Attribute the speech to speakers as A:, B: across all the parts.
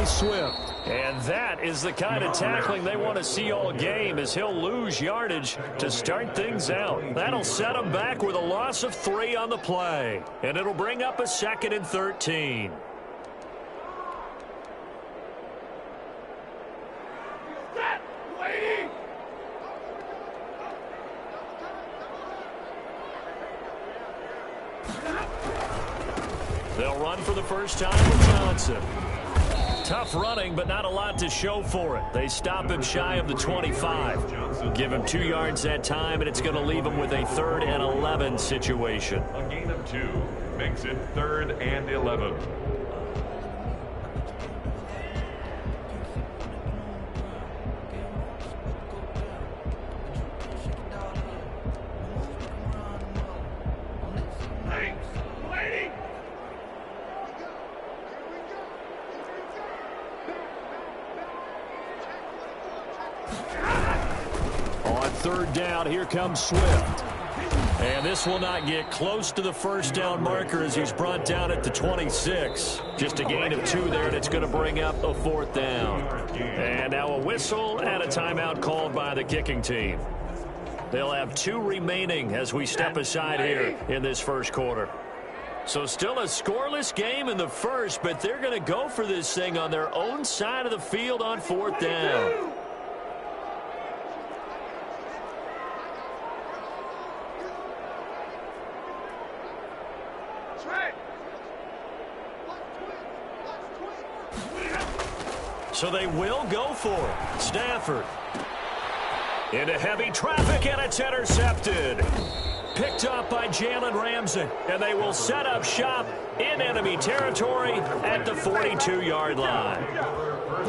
A: D'Andre Swift.
B: And that is the kind of tackling they want to see all game, as he'll lose yardage to start things out. That'll set him back with a loss of 3 on the play. And it'll bring up a 2nd and 13. They'll run for the first time with Johnson. Tough running, but not a lot to show for it. They stop him shy of the 25. Give him 2 yards that time, and it's going to leave him with a 3rd and 11 situation.
C: A gain of 2 makes it 3rd and 11.
B: On 3rd down, here comes Swift. And this will not get close to the first down marker as he's brought down at the 26. Just a gain of 2 there, and it's going to bring up a 4th down. And now a whistle and a timeout called by the kicking team. They'll have 2 remaining as we step aside here in this first quarter. So still a scoreless game in the first, but they're going to go for this thing on their own side of the field on 4th down. So they will go for it. Stafford into heavy traffic, and it's intercepted. Picked up by Jalen Ramsey, and they will set up shop in enemy territory at the 42-yard line.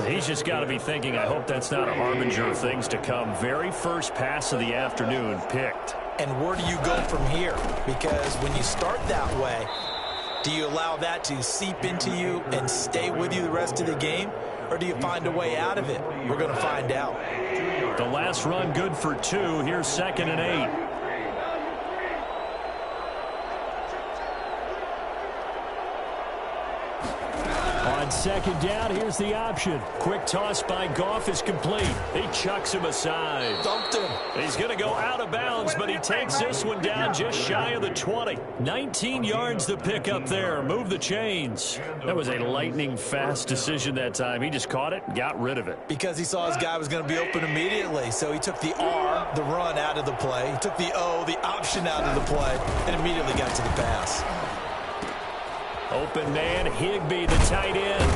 B: He's just got to be thinking, I hope that's not a harbinger of things to come. Very first pass of the afternoon picked.
D: And where do you go from here? Because when you start that way, do you allow that to seep into you and stay with you the rest of the game? Or do you find a way out of it? We're going to find out.
B: The last run good for 2. Here's 2nd and 8. On 2nd down, here's the option. Quick toss by Goff is complete. He chucks him aside.
D: Dumped him.
B: He's going to go out of bounds, but he takes this one down just shy of the 20. 19 yards to pick up there. Move the chains. That was a lightning-fast decision that time. He just caught it and got rid of it.
D: Because he saw his guy was going to be open immediately. So he took the R, the run, out of the play. He took the O, the option, out of the play, and immediately got to the pass.
B: Open man, Higbee, the tight end.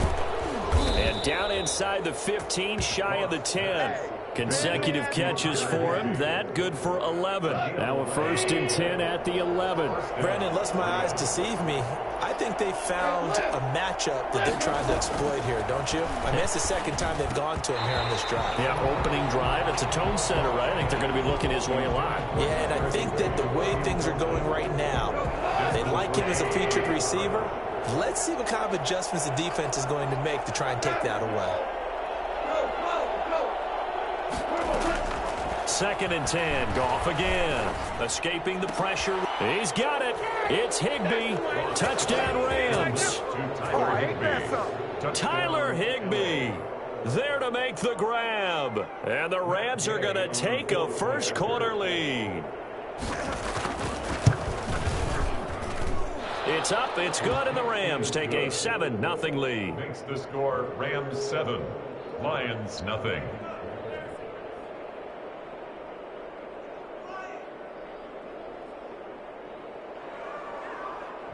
B: And down inside the 15, shy of the 10. Consecutive catches for him. That good for 11. Now a 1st and 10 at the 11.
D: Brandon, lest my eyes deceive me, I think they found a matchup that they're trying to exploit here, don't you? I mean, it's the 2nd time they've gone to him here on this drive.
B: Yeah, opening drive. It's a tone setter, right? I think they're going to be looking his way a lot.
D: Yeah, and I think that the way things are going right now, they like him as a featured receiver. Let's see what kind of adjustments the defense is going to make to try and take that away.
B: 2nd and 10. Goff again. Escaping the pressure. He's got it. It's Higbee. Touchdown Rams. Tyler Higbee there to make the grab. And the Rams are going to take a first quarter lead. It's up, it's good, and the Rams take a 7-0 lead.
C: Makes the score Rams 7, Lions nothing.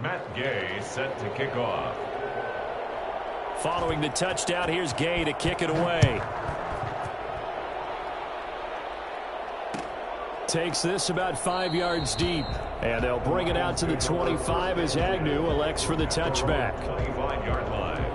C: Matt Gay set to kick off.
B: Following the touchdown, here's Gay to kick it away. Takes this about 5 yards deep. And they'll bring it out to the 25 as Agnew elects for the touchback.
C: 25-yard line.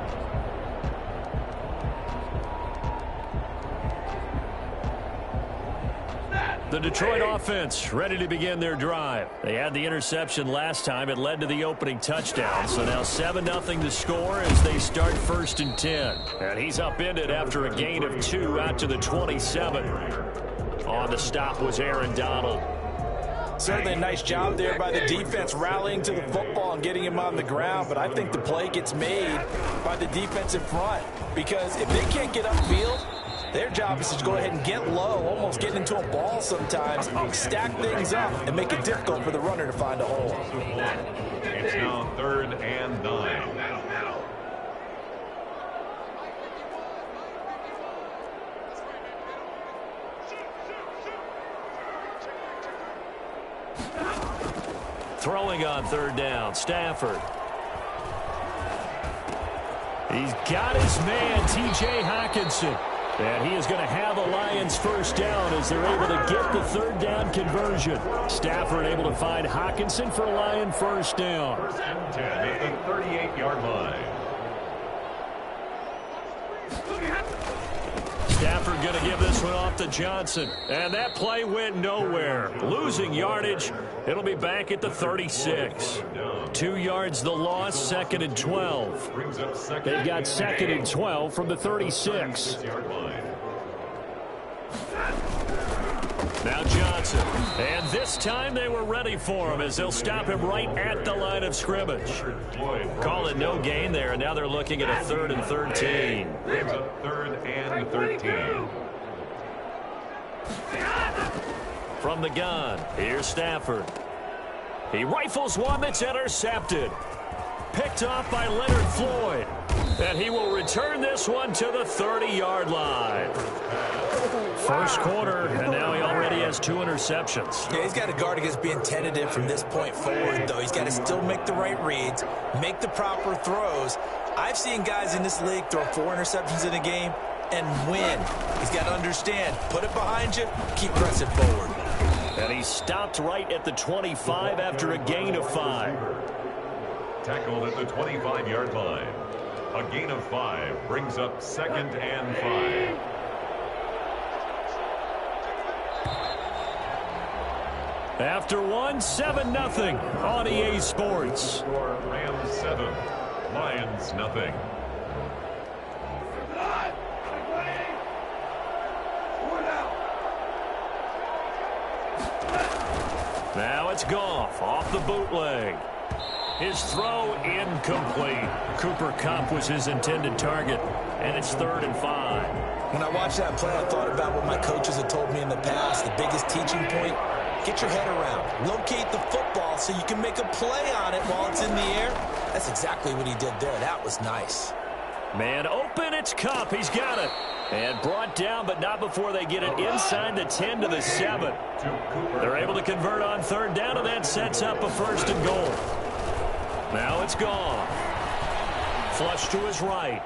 B: The Detroit offense ready to begin their drive. They had the interception last time. It led to the opening touchdown. So now 7-0 to score as they start 1st and 10. And he's upended after a gain of 2 out to the 27. On the stop was Aaron Donald.
D: Certainly a nice job there by the defense rallying to the football and getting him on the ground. But I think the play gets made by the defensive front. because if they can't get upfield, their job is to go ahead and get low, almost get into a ball sometimes, stack things up, and make it difficult for the runner to find a hole.
C: It's now 3rd and 9.
B: Throwing on 3rd down, Stafford. He's got his man, T.J. Hockenson. And he is going to have the Lions first down as they're able to get the 3rd down conversion. Stafford able to find Hockenson for a Lion first down.
C: 1st and 10 at the 38-yard line.
B: Stafford going to give this one off to Johnson. And that play went nowhere. Losing yardage. It'll be back at the 36. 2 yards the loss, 2nd and 12. They've got 2nd and 12 from the 36. Now Johnson. And this time they were ready for him as they'll stop him right at the line of scrimmage. Call it no gain there, and now they're looking at a 3rd and 13.
C: 3rd and 13.
B: From the gun, here's Stafford. He rifles one that's intercepted. Picked off by Leonard Floyd. And he will return this one to the 30-yard line. First quarter, and now he already has 2 interceptions.
D: Yeah, he's got to guard against being tentative from this point forward, though. He's got to still make the right reads, make the proper throws. I've seen guys in this league throw 4 interceptions in a game and win. He's got to understand, put it behind you, keep pressing forward.
B: And he stopped right at the 25 after a gain of 5.
C: Tackled at the 25-yard line. A gain of 5 brings up 2nd and 5.
B: After one, 7-0 on EA Sports.
C: Rams 7, Lions nothing.
B: Now it's Goff off the bootleg. His throw incomplete. Cooper Kupp was his intended target, and it's 3rd and 5.
D: When I watched that play, I thought about what my coaches had told me in the past. The biggest teaching point, get your head around. Locate the football so you can make a play on it while it's in the air. That's exactly what he did there. That was nice.
B: Man open, it's Kupp. He's got it. And brought down, but not before they get it inside the 10 to the 7. They're able to convert on 3rd down, and that sets up a 1st and goal. Now it's Goff. Flush to his right.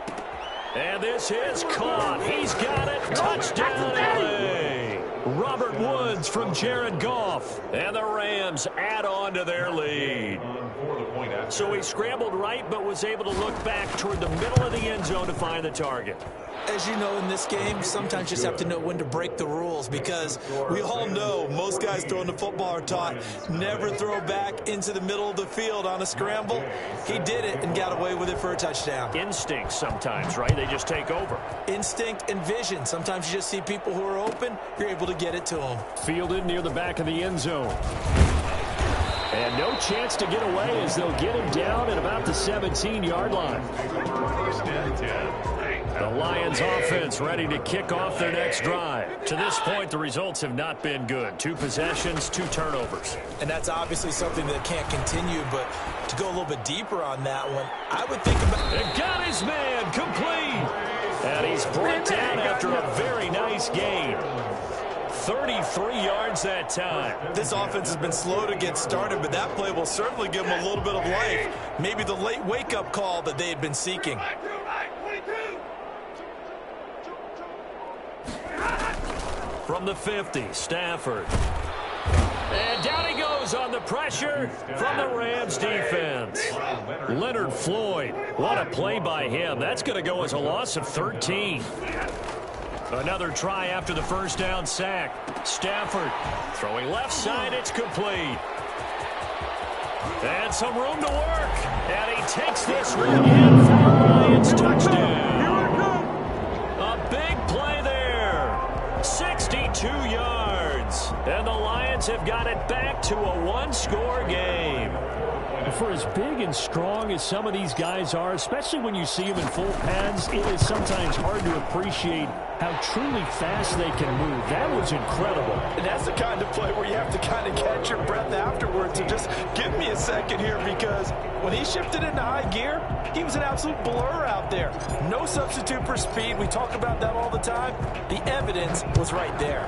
B: And this is caught. He's got it. Touchdown, LA. Robert Woods from Jared Goff. And the Rams add on to their lead. So he scrambled right, but was able to look back toward the middle of the end zone to find the target.
D: As you know, in this game, sometimes you just have to know when to break the rules, because we all know most guys throwing the football are taught never throw back into the middle of the field on a scramble. He did it and got away with it for a touchdown.
B: Instinct sometimes, right? They just take over.
D: Instinct and vision. Sometimes you just see people who are open, you're able to get it to them.
B: Fielded near the back of the end zone. And no chance to get away as they'll get him down at about the 17-yard line.
C: 1st and 10.
B: The Lions offense ready to kick off their next drive. To this point, the results have not been good. 2 possessions, 2 turnovers.
D: And that's obviously something that can't continue, but to go a little bit deeper on that one, I would think about...
B: And got his man complete. And he's brought down after a very nice gain. 33 yards that time.
D: This offense has been slow to get started, but that play will certainly give them a little bit of life. Maybe the late wake-up call that they had been seeking.
B: From the 50, Stafford. And down he goes on the pressure from the Rams defense. Leonard Floyd. What a play by him. That's going to go as a loss of 13. Another try after the 1st down sack. Stafford throwing left side. It's complete. And some room to work. And he takes this one in for the Lions touchdown. A big play there. 62 yards. downs. And the Lions have got it back to a one-score game.
A: For as big and strong as some of these guys are, especially when you see them in full pads, it is sometimes hard to appreciate how truly fast they can move. That was incredible.
D: And that's the kind of play where you have to kind of catch your breath afterwards and just give me a second here, because when he shifted into high gear, he was an absolute blur out there. No substitute for speed. We talk about that all the time. The evidence was right there.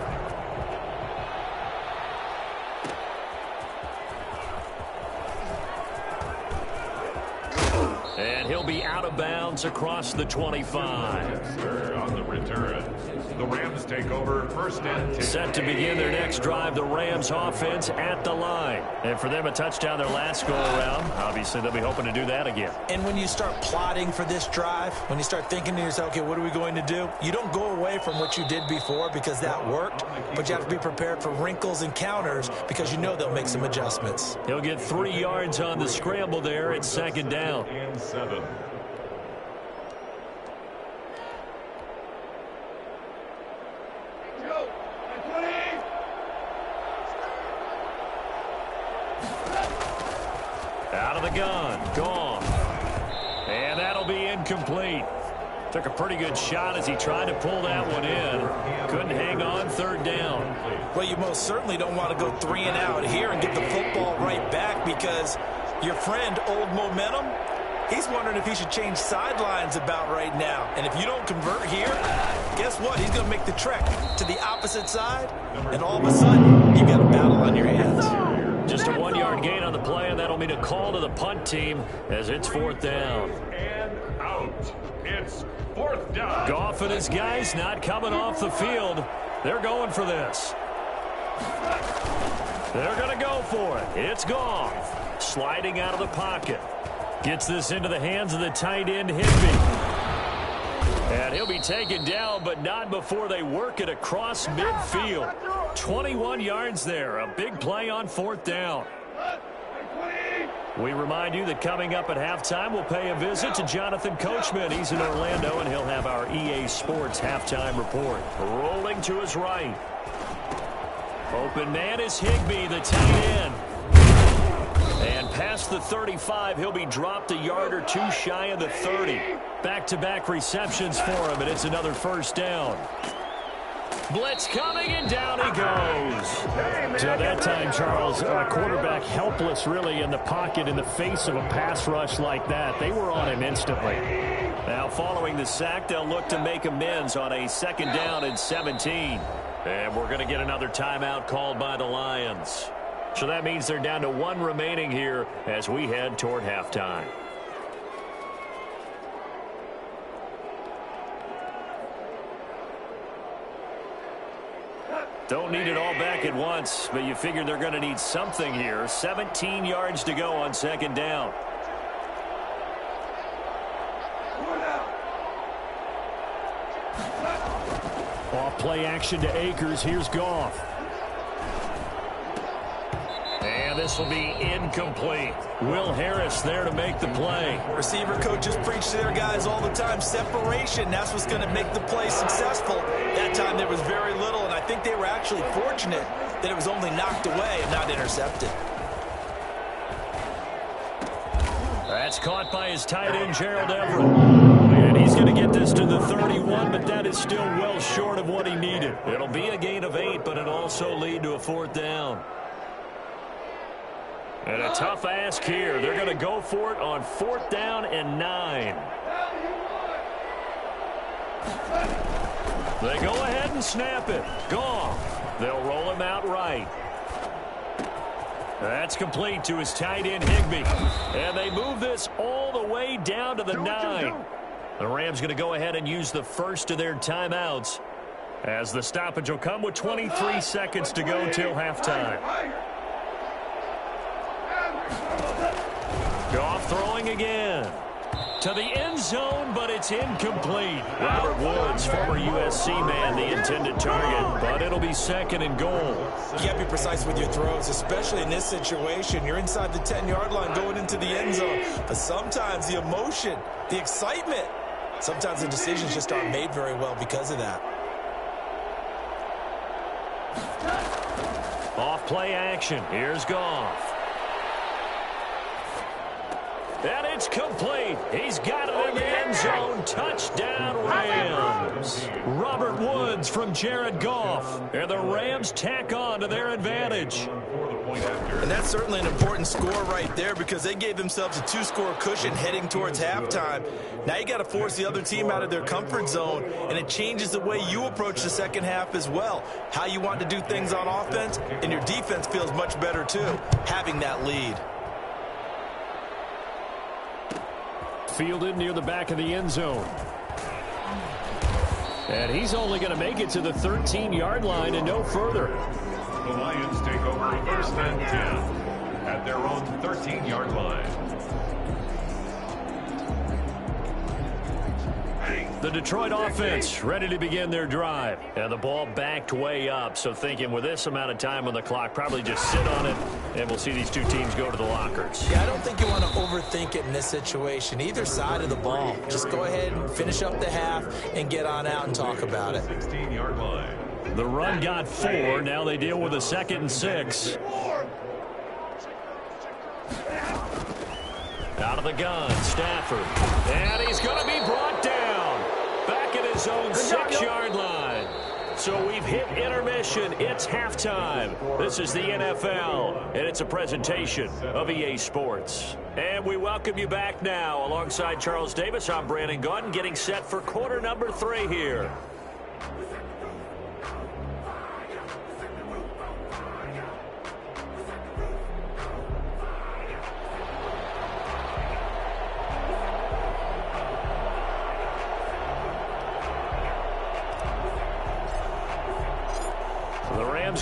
B: And he'll be out of bounds across the 25.
C: On the return, the Rams take over first and 10.
B: Set to begin their next drive, the Rams offense at the line. And for them, a touchdown their last go-around. Obviously, they'll be hoping to do that again.
D: And when you start plotting for this drive, when you start thinking to yourself, okay, what are we going to do? You don't go away from what you did before because that worked, but you have to be prepared for wrinkles and counters because you know they'll make some adjustments.
B: He'll get 3 yards on the scramble there at second down.
C: And 7.
B: Out of the gun, gone. And that'll be incomplete. Took a pretty good shot as he tried to pull that one in. Couldn't hang on, third down.
D: Well, you most certainly don't want to go 3 and out here and get the football right back, because your friend, Old Momentum, he's wondering if he should change sidelines about right now. And if you don't convert here, guess what? He's going to make the trek to the opposite side, and all of a sudden, you've got a battle on your hands.
B: Just a 1-yard gain on the play, and that'll mean a call to the punt team as it's fourth down.
C: And out. It's fourth down.
B: Goff and his guys not coming off the field. They're going for this. They're going to go for it. It's Goff. Sliding out of the pocket. Gets this into the hands of the tight end, Higbee. And he'll be taken down, but not before they work it across midfield. 21 yards there. A big play on fourth down. We remind you that coming up at halftime, we'll pay a visit to Jonathan Coachman. He's in Orlando, and he'll have our EA Sports halftime report. Rolling to his right. Open man is Higbee, the tight end. And past the 35, he'll be dropped a yard or two shy of the 30. Back-to-back receptions for him, and it's another first down. Blitz coming, and down he goes.
A: So that time, Charles, a quarterback helpless really in the pocket in the face of a pass rush like that. They were on him instantly.
B: Now following the sack, they'll look to make amends on a second down and 17. And we're going to get another timeout called by the Lions. So that means they're down to 1 remaining here as we head toward halftime. Don't need it all back at once, but you figure they're going to need something here. 17 yards to go on second down.
A: Off play action to Akers. Here's Goff.
B: And this will be incomplete. Will Harris there to make the play.
D: Receiver coaches preach to their guys all the time. Separation, that's what's going to make the play successful. That time there was very little, and I think they were actually fortunate that it was only knocked away and not intercepted.
B: That's caught by his tight end, Gerald Everett. And he's going to get this to the 31, but that is still well short of what he needed. It'll be a gain of 8, but it'll also lead to a fourth down. And a tough ask here. They're going to go for it on fourth down and 9. They go ahead and snap it. Goff. They'll roll him out right. That's complete to his tight end, Higbee. And they move this all the way down to the 9. The Rams going to go ahead and use the first of their timeouts as the stoppage will come with 23 seconds to go till halftime. Goff throwing again. To the end zone, but it's incomplete. Robert Woods, former USC man, the intended target, but it'll be second and goal.
D: You got to be precise with your throws, especially in this situation. You're inside the 10-yard line going into the end zone. But sometimes the emotion, the excitement, sometimes the decisions just aren't made very well because of that.
B: Off play action. Here's Goff. And it's complete. He's got it in the end zone. Touchdown, Rams. Robert Woods from Jared Goff. And the Rams tack on to their advantage.
D: And that's certainly an important score right there because they gave themselves a 2-score cushion heading towards halftime. Now you got to force the other team out of their comfort zone, and it changes the way you approach the second half as well. How you want to do things on offense, and your defense feels much better too, having that lead.
A: Fielded near the back of the end zone. And he's only going to make it to the 13-yard line and no further.
C: The Lions take over first and 10 at their own 13-yard line.
B: The Detroit offense ready to begin their drive. And the ball backed way up, so thinking with this amount of time on the clock, probably just sit on it, and we'll see these two teams go to the lockers.
D: Yeah, I don't think you want to overthink it in this situation. Either side of the ball. Just go ahead and finish up the half and get on out and talk about it.
C: 16-yard line.
B: The run got 4. Now they deal with a 2nd and 6. Out of the gun, Stafford. And he's going to be brought down. Back at his own 6-yard line. So we've hit intermission. It's halftime. This is the NFL, and it's a presentation of EA Sports. And we welcome you back now. Alongside Charles Davis, I'm Brandon Gaudin, getting set for quarter number 3 here.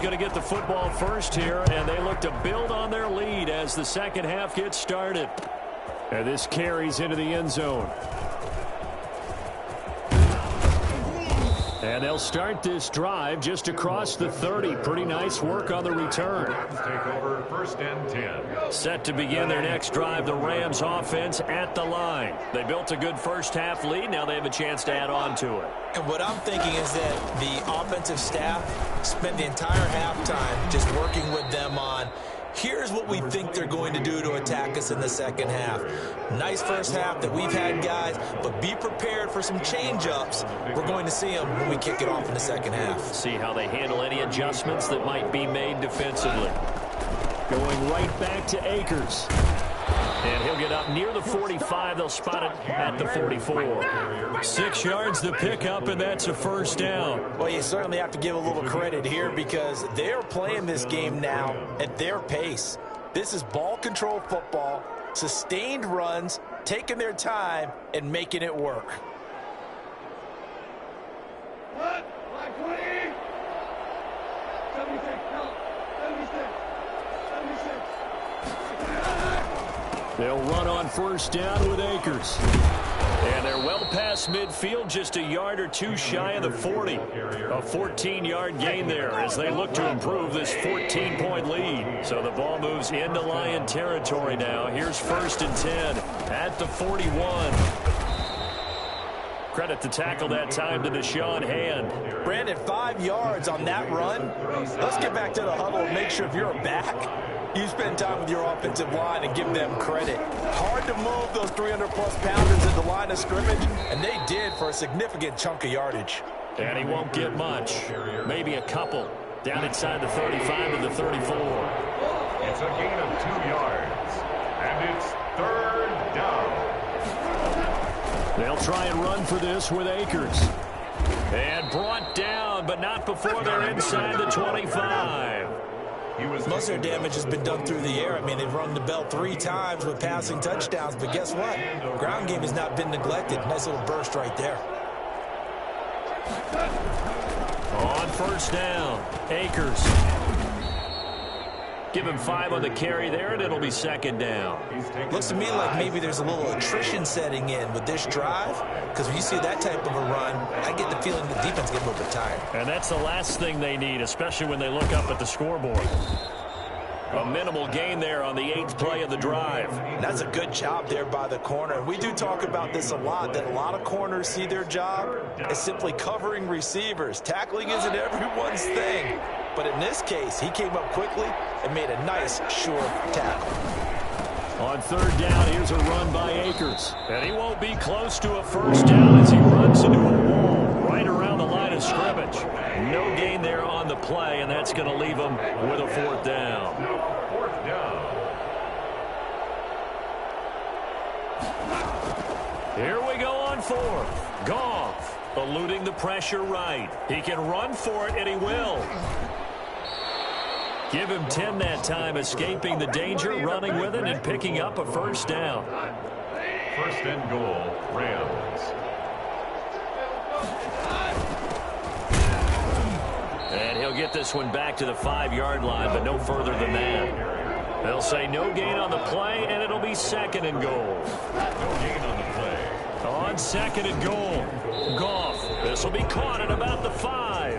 B: Going to get the football first here, and they look to build on their lead as the second half gets started.
A: And this carries into the end zone. And they'll start this drive just across the 30. Pretty nice work on the return.
C: Take over first and 10.
B: Set to begin their next drive, the Rams offense at the line. They built a good first half lead. Now they have a chance to add on to it.
D: And what I'm thinking is that the offensive staff spent the entire halftime just working with them on, here's what we think they're going to do to attack us in the second half. Nice first half that we've had, guys, but be prepared for some change-ups. We're going to see them when we kick it off in the second half.
B: See how they handle any adjustments that might be made defensively.
A: Going right back to Akers.
B: And he'll get up near the 45. They'll spot it at the 44. 6 yards the pickup, and that's a first down.
D: Well, you certainly have to give a little credit here because they're playing this game now at their pace. This is ball control football, sustained runs, taking their time, and making it work.
E: What? 20? 76. No. 76. 76.
A: They'll run on first down with Akers.
B: And they're well past midfield, just a yard or two shy of the 40. A 14-yard gain there as they look to improve this 14-point lead. So the ball moves into Lion territory now. Here's first and 10 at the 41. Credit the tackle that time to Deshaun Hand.
D: Brandon, 5 yards on that run. Let's get back to the huddle and make sure if you're a back, you spend time with your offensive line and give them credit. Hard to move those 300-plus pounders at the line of scrimmage, and they did for a significant chunk of yardage.
B: And he won't get much. Maybe a couple. Down inside the 35 to the 34.
C: It's a gain of 2 yards. And it's third down.
A: They'll try and run for this with Akers.
B: And brought down, but not before they're inside the 25.
D: Most of their damage has been done through the air. I mean, they've rung the bell 3 times with passing touchdowns, but guess what? Ground game has not been neglected. Nice little burst right there.
B: On first down, Akers. Give him 5 on the carry there, and it'll be second down.
D: Looks to me like maybe there's a little attrition setting in with this drive, because when you see that type of a run, I get the feeling the defense gets a little bit tired.
B: And that's the last thing they need, especially when they look up at the scoreboard. A minimal gain there on the 8th play of the drive.
D: That's a good job there by the corner. We do talk about this a lot, that a lot of corners see their job as simply covering receivers. Tackling isn't everyone's thing. But in this case, he came up quickly and made a nice, sure tackle.
A: On third down, here's a run by Akers.
B: And he won't be close to a first down as he runs into a wall right around the line of scrimmage. No gain there on the play, and that's going to leave him with a fourth down.
C: Fourth down.
B: Here we go on fourth. Goff eluding the pressure right. He can run for it, and he will. Give him 10 that time, escaping the danger, running with it, and picking up a first down.
C: First and goal, Rams.
B: And he'll get this one back to the 5-yard line, but no further than that. They'll say no gain on the play, and it'll be second and goal.
C: No gain on the play.
B: On second and goal, Goff. This will be caught at about the 5.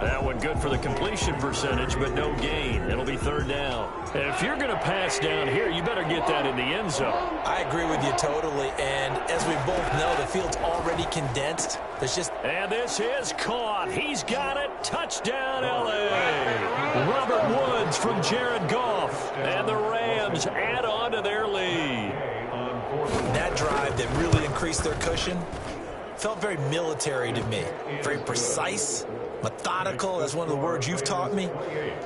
B: That one good for the completion percentage, but no gain. It'll be third down. And if you're going to pass down here, you better get that in the end zone.
D: I agree with you totally, and as we both know, the field's already condensed.
B: And this is caught. He's got it. Touchdown, L.A. Robert Woods from Jared Goff. And the Rams add on to their lead.
D: That drive that really increased their cushion felt very military to me. Very precise, methodical. That's one of the words you've taught me.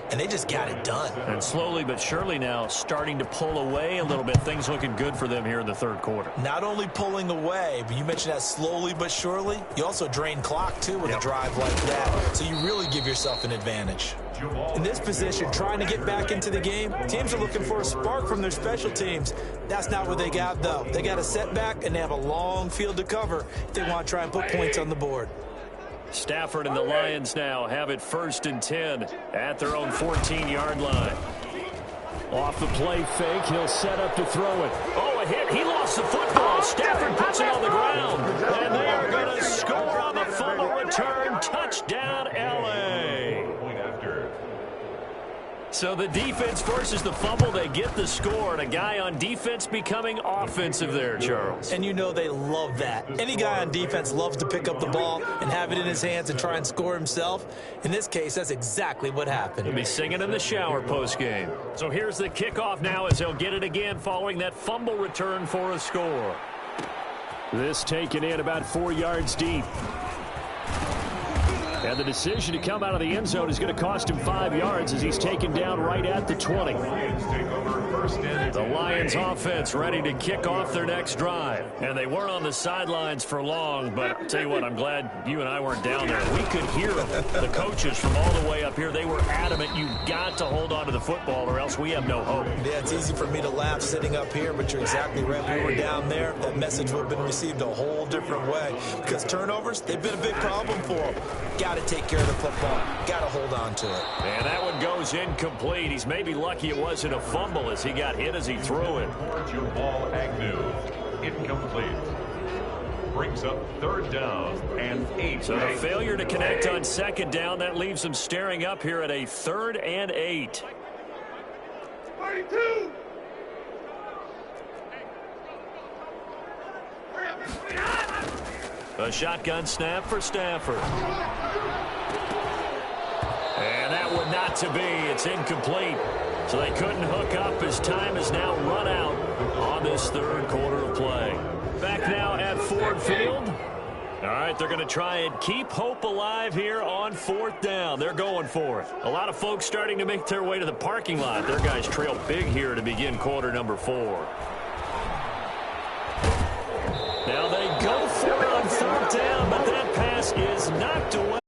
D: And they just got it done.
B: And slowly but surely now starting to pull away a little bit. Things looking good for them here in the third quarter.
D: Not only pulling away, but you mentioned that slowly but surely. You also drain clock, too, with a drive like that. So you really give yourself an advantage. In this position, trying to get back into the game, teams are looking for a spark from their special teams. That's not what they got, though. They got a setback, and they have a long field to cover if they want to try and put points on the board.
B: Stafford and the Lions now have it 1st and 10 at their own 14-yard line.
A: Off the play fake, he'll set up to throw it.
B: Oh, a hit. He lost the football. Stafford puts it on the ground. And they are going to score on the fumble return. Touchdown, L.A. So the defense forces the fumble. They get the score. And a guy on defense becoming offensive there, Charles.
D: And you know they love that. Any guy on defense loves to pick up the ball and have it in his hands and try and score himself. In this case, that's exactly what happened.
B: He'll be singing in the shower post-game. So here's the kickoff now as he'll get it again following that fumble return for a score.
A: This taken in about 4 yards deep. And the decision to come out of the end zone is going to cost him 5 yards as he's taken down right at the 20.
B: The Lions offense ready to kick off their next drive. And they weren't on the sidelines for long, but I'll tell you what, I'm glad you and I weren't down there. We could hear the coaches from all the way up here. They were adamant, you've got to hold on to the football or else we have no hope.
D: Yeah, it's easy for me to laugh sitting up here, but you're exactly right. We were down there. That message would have been received a whole different way because turnovers, they've been a big problem for them. Got to take care of the football. Got to hold on to it.
B: And that one goes incomplete. He's maybe lucky it wasn't a fumble as he got hit as he threw it.
C: Jamal Agnew, incomplete. Brings up third down and 8.
B: So the failure to connect on second down, that leaves him staring up here at a 3rd and 8.
E: 32.
B: A shotgun snap for Stafford. And that one not to be. It's incomplete. So they couldn't hook up as time has now run out on this third quarter of play. Back now at Ford Field. All right, they're going to try and keep hope alive here on 4th down. They're going for it. A lot of folks starting to make their way to the parking lot. Their guys trail big here to begin quarter number 4. Now they go for it on 4th down, but that pass is knocked away.